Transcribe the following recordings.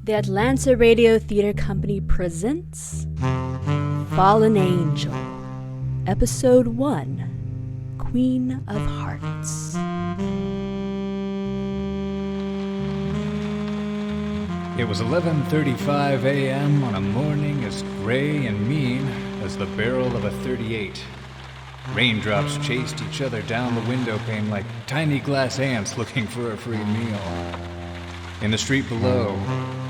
The Atlanta Radio Theater Company presents Fallen Angel, Episode 1, Queen of Hearts. It was 11:35 a.m. on a morning as gray and mean as the barrel of a .38. Raindrops chased each other down the window pane like tiny glass ants looking for a free meal. In the street below,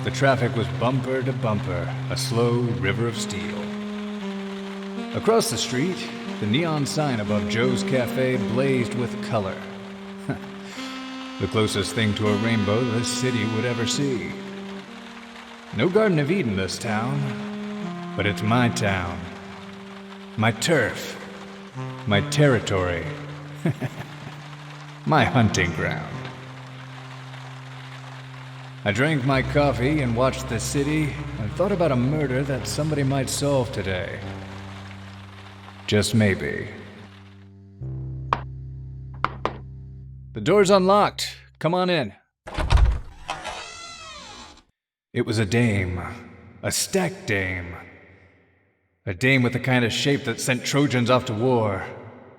the traffic was bumper to bumper, a slow river of steel. Across the street, the neon sign above Joe's Cafe blazed with color. The closest thing to a rainbow this city would ever see. No Garden of Eden, this town, but it's my town. My turf. My territory. My hunting ground. I drank my coffee and watched the city and thought about a murder that somebody might solve today. Just maybe. The door's unlocked. Come on in. It was a dame. A stacked dame. A dame with the kind of shape that sent Trojans off to war.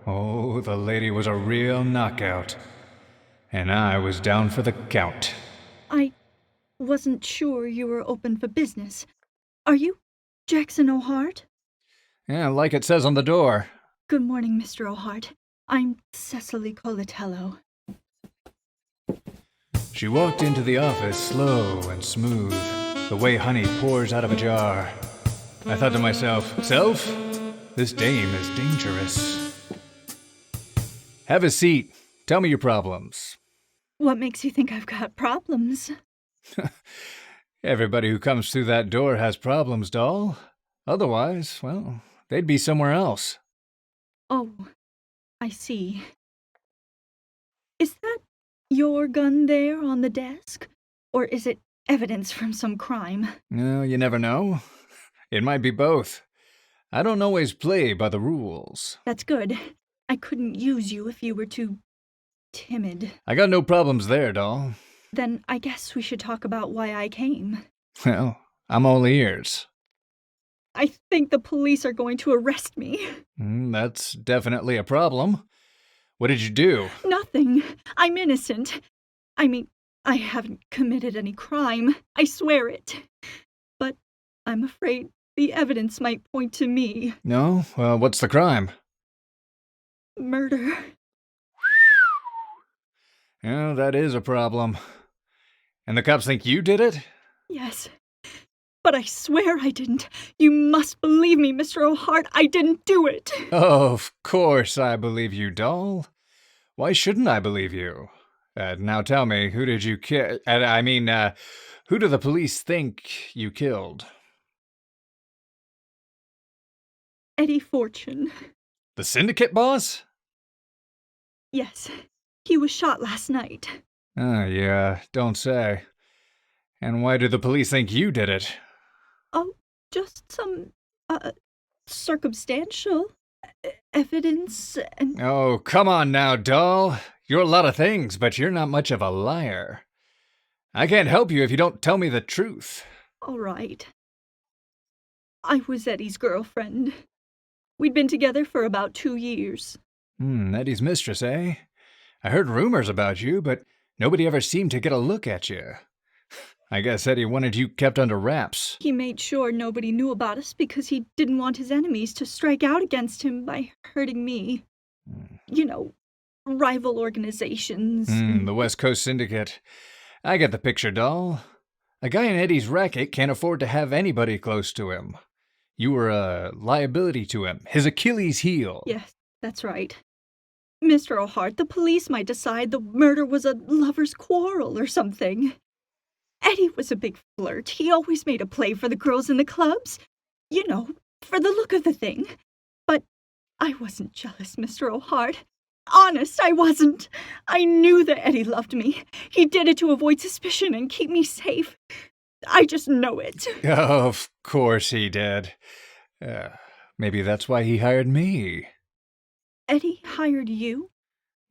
Oh, the lady was a real knockout. And I was down for the count. I wasn't sure you were open for business. Are you Jackson O'Hart? Yeah, like it says on the door. Good morning, Mr. O'Hart. I'm Cecily Colatello. She walked into the office slow and smooth, the way honey pours out of a jar. I thought to myself, Self, this dame is dangerous. Have a seat. Tell me your problems. What makes you think I've got problems? Everybody who comes through that door has problems, doll. Otherwise, well, they'd be somewhere else. Oh, I see. Is that your gun there on the desk? Or is it evidence from some crime? No, you never know. It might be both. I don't always play by the rules. That's good. I couldn't use you if you were too timid. I got no problems there, doll. Then I guess we should talk about why I came. Well, I'm all ears. I think the police are going to arrest me. That's definitely a problem. What did you do? Nothing. I'm innocent. I mean, I haven't committed any crime. I swear it. But I'm afraid the evidence might point to me. No? What's the crime? Murder. Yeah, that is a problem. And the cops think you did it? Yes. But I swear I didn't. You must believe me, Mr. O'Hart. I didn't do it. Oh, of course I believe you, doll. Why shouldn't I believe you? Now tell me, who did you kill? Who do the police think you killed? Eddie Fortune. The syndicate boss? Yes. He was shot last night. Oh, yeah, don't say. And why do the police think you did it? Oh, just some, circumstantial evidence and... Oh, come on now, doll. You're a lot of things, but you're not much of a liar. I can't help you if you don't tell me the truth. All right. I was Eddie's girlfriend. We'd been together for about 2 years. Eddie's mistress, eh? I heard rumors about you, but nobody ever seemed to get a look at you. I guess Eddie wanted you kept under wraps. He made sure nobody knew about us because he didn't want his enemies to strike out against him by hurting me. You know, rival organizations. The West Coast Syndicate. I get the picture, doll. A guy in Eddie's racket can't afford to have anybody close to him. You were a liability to him, his Achilles heel. Yes, that's right. Mr. O'Hart, the police might decide the murder was a lover's quarrel or something. Eddie was a big flirt. He always made a play for the girls in the clubs. You know, for the look of the thing. But I wasn't jealous, Mr. O'Hart. Honest, I wasn't. I knew that Eddie loved me. He did it to avoid suspicion and keep me safe. I just know it. Of course he did. Maybe that's why he hired me. Eddie hired you?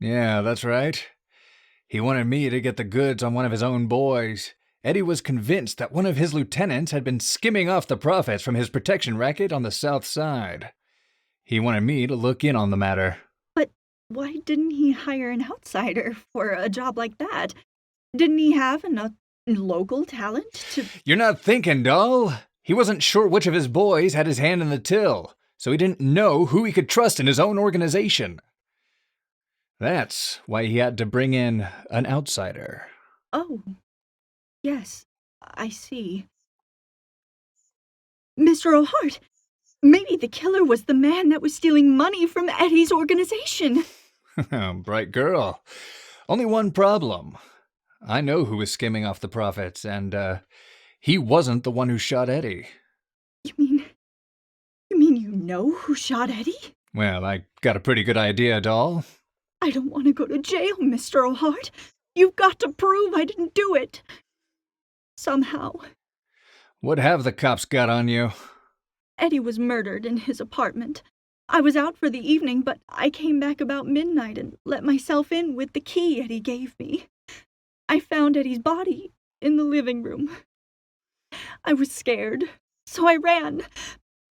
Yeah, that's right. He wanted me to get the goods on one of his own boys, Eddie was convinced that one of his lieutenants had been skimming off the profits from his protection racket on the south side. He wanted me to look in on the matter. But why didn't he hire an outsider for a job like that? Didn't he have enough local talent to... You're not thinking, doll. He wasn't sure which of his boys had his hand in the till, so he didn't know who he could trust in his own organization. That's why he had to bring in an outsider. Oh, yes, I see. Mr. O'Hart, maybe the killer was the man that was stealing money from Eddie's organization. Bright girl. Only one problem. I know who was skimming off the profits, and, he wasn't the one who shot Eddie. You mean you know who shot Eddie? Well, I got a pretty good idea, doll. I don't want to go to jail, Mr. O'Hart. You've got to prove I didn't do it. Somehow. What have the cops got on you? Eddie was murdered in his apartment. I was out for the evening, but I came back about midnight and let myself in with the key Eddie gave me. I found Eddie's body in the living room. I was scared, so I ran.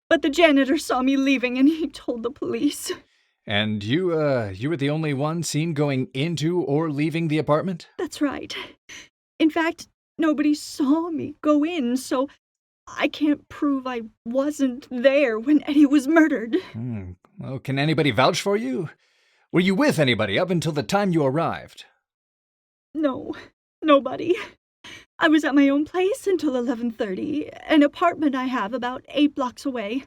But the janitor saw me leaving and he told the police. And you were the only one seen going into or leaving the apartment? That's right. In fact, nobody saw me go in, so I can't prove I wasn't there when Eddie was murdered. Well, can anybody vouch for you? Were you with anybody up until the time you arrived? No, nobody. I was at my own place until 11:30, an apartment I have about 8 blocks away.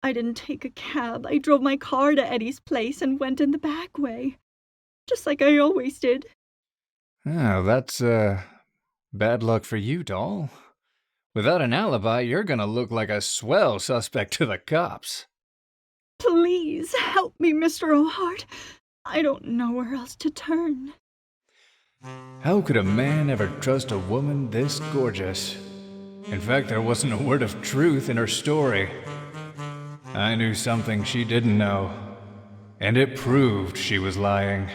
I didn't take a cab. I drove my car to Eddie's place and went in the back way, just like I always did. Oh, that's, bad luck for you, doll. Without an alibi, you're gonna look like a swell suspect to the cops. Please help me, Mr. O'Hart. I don't know where else to turn. How could a man ever trust a woman this gorgeous? In fact, there wasn't a word of truth in her story. I knew something she didn't know, and it proved she was lying.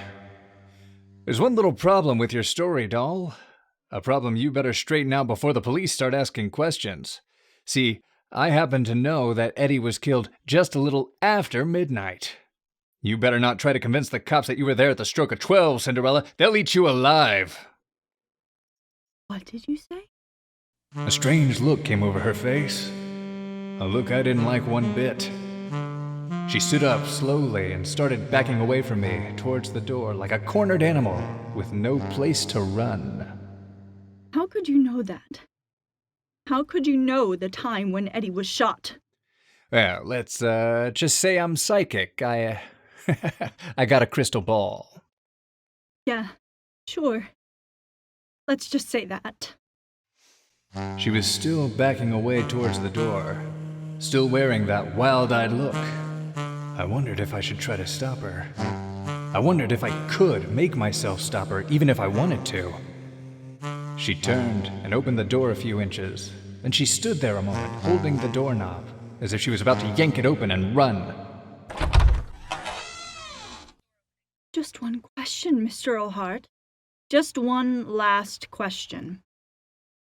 There's one little problem with your story, doll. A problem you better straighten out before the police start asking questions. See, I happen to know that Eddie was killed just a little after midnight. You better not try to convince the cops that you were there at the stroke of 12, Cinderella. They'll eat you alive. What did you say? A strange look came over her face. A look I didn't like one bit. She stood up slowly and started backing away from me towards the door like a cornered animal with no place to run. How could you know that? How could you know the time when Eddie was shot? Well, let's just say I'm psychic. I got a crystal ball. Yeah, sure. Let's just say that. She was still backing away towards the door, still wearing that wild-eyed look. I wondered if I should try to stop her. I wondered if I could make myself stop her, even if I wanted to. She turned and opened the door a few inches. Then she stood there a moment, holding the doorknob, as if she was about to yank it open and run. Just one question, Mr. O'Hart. Just one last question.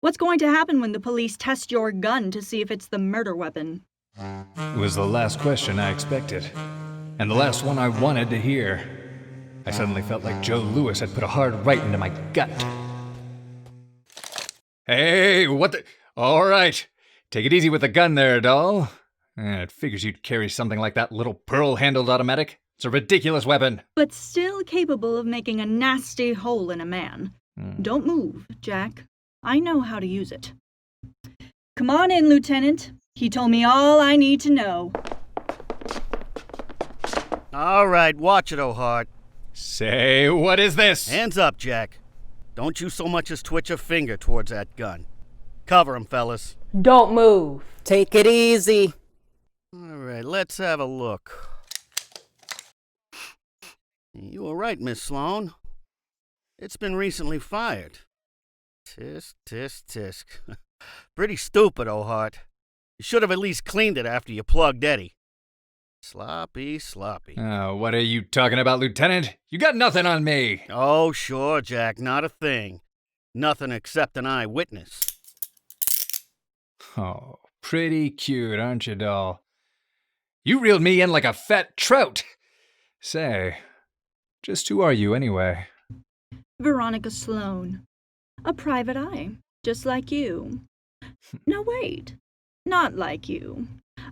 What's going to happen when the police test your gun to see if it's the murder weapon? It was the last question I expected, and the last one I wanted to hear. I suddenly felt like Joe Louis had put a hard right into my gut. Hey, what the... All right, take it easy with the gun there, doll. It figures you'd carry something like that little pearl-handled automatic. It's a ridiculous weapon. But still capable of making a nasty hole in a man. Don't move, Jack. I know how to use it. Come on in, Lieutenant. He told me all I need to know. All right, watch it, O'Hart. Say, what is this? Hands up, Jack. Don't you so much as twitch a finger towards that gun. Cover him, fellas. Don't move. Take it easy. All right, let's have a look. You were right, Miss Sloane. It's been recently fired. Tisk, tisk, tisk. Pretty stupid, O'Hart. You should have at least cleaned it after you plugged Eddie. Sloppy, sloppy. What are you talking about, Lieutenant? You got nothing on me. Oh, sure, Jack, not a thing. Nothing except an eyewitness. Oh, pretty cute, aren't you, doll? You reeled me in like a fat trout. Say, just who are you anyway? Veronica Sloane. A private eye, just like you. Now wait, not like you.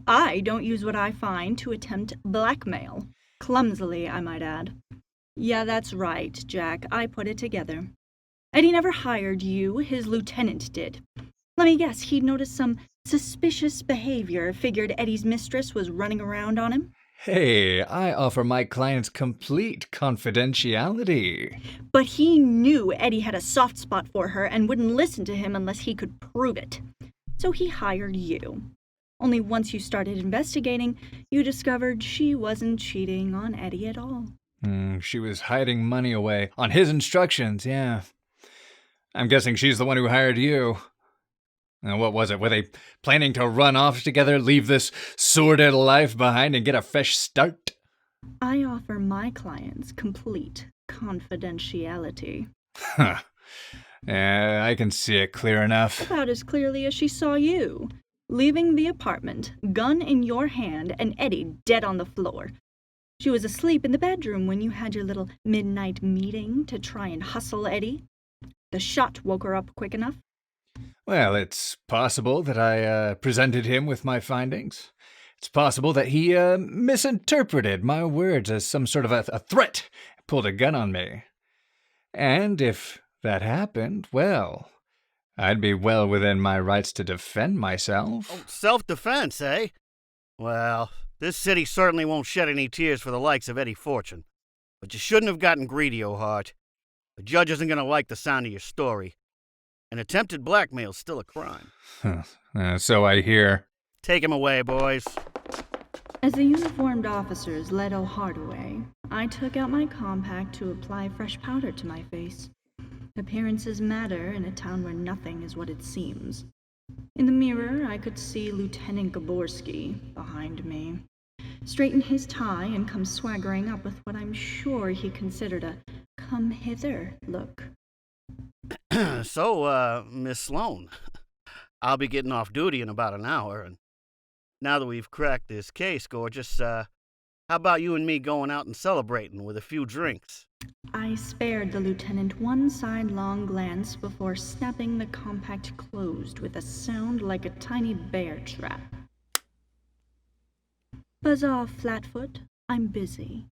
I don't use what I find to attempt blackmail. Clumsily, I might add. Yeah, that's right, Jack. I put it together. Eddie never hired you, his lieutenant did. Let me guess, he'd noticed some suspicious behavior, figured Eddie's mistress was running around on him? Hey, I offer my clients complete confidentiality. But he knew Eddie had a soft spot for her and wouldn't listen to him unless he could prove it. So he hired you. Only once you started investigating, you discovered she wasn't cheating on Eddie at all. She was hiding money away on his instructions, yeah. I'm guessing she's the one who hired you. Now, what was it? Were they planning to run off together, leave this sordid life behind, and get a fresh start? I offer my clients complete confidentiality. Huh. Yeah, I can see it clear enough. About as clearly as she saw you. Leaving the apartment, gun in your hand, and Eddie dead on the floor. She was asleep in the bedroom when you had your little midnight meeting to try and hustle Eddie. The shot woke her up quick enough. Well, it's possible that I presented him with my findings. It's possible that he misinterpreted my words as some sort of a threat, pulled a gun on me. And if that happened, well, I'd be well within my rights to defend myself. Oh, self-defense, eh? Well, this city certainly won't shed any tears for the likes of Eddie Fortune. But you shouldn't have gotten greedy, O'Hart. The judge isn't going to like the sound of your story. And attempted blackmail's still a crime. So I hear. Take him away, boys. As the uniformed officers led O'Hart away, I took out my compact to apply fresh powder to my face. Appearances matter in a town where nothing is what it seems. In the mirror, I could see Lieutenant Gaborski behind me. Straighten his tie and come swaggering up with what I'm sure he considered a come-hither look. So, Miss Sloane, I'll be getting off duty in about an hour, and now that we've cracked this case, gorgeous, how about you and me going out and celebrating with a few drinks? I spared the lieutenant one sidelong glance before snapping the compact closed with a sound like a tiny bear trap. Buzz off, Flatfoot. I'm busy.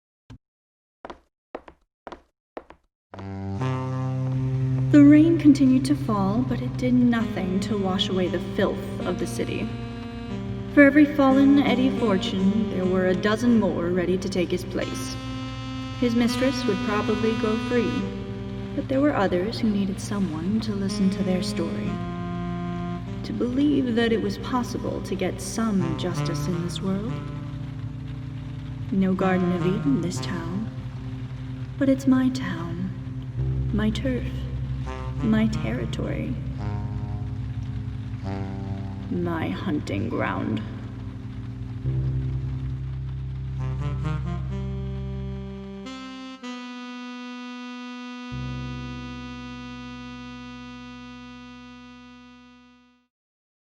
The rain continued to fall, but it did nothing to wash away the filth of the city. For every fallen Eddie Fortune, there were a dozen more ready to take his place. His mistress would probably go free, but there were others who needed someone to listen to their story. To believe that it was possible to get some justice in this world. No Garden of Eden, this town. But it's my town, my turf, my territory, my hunting ground.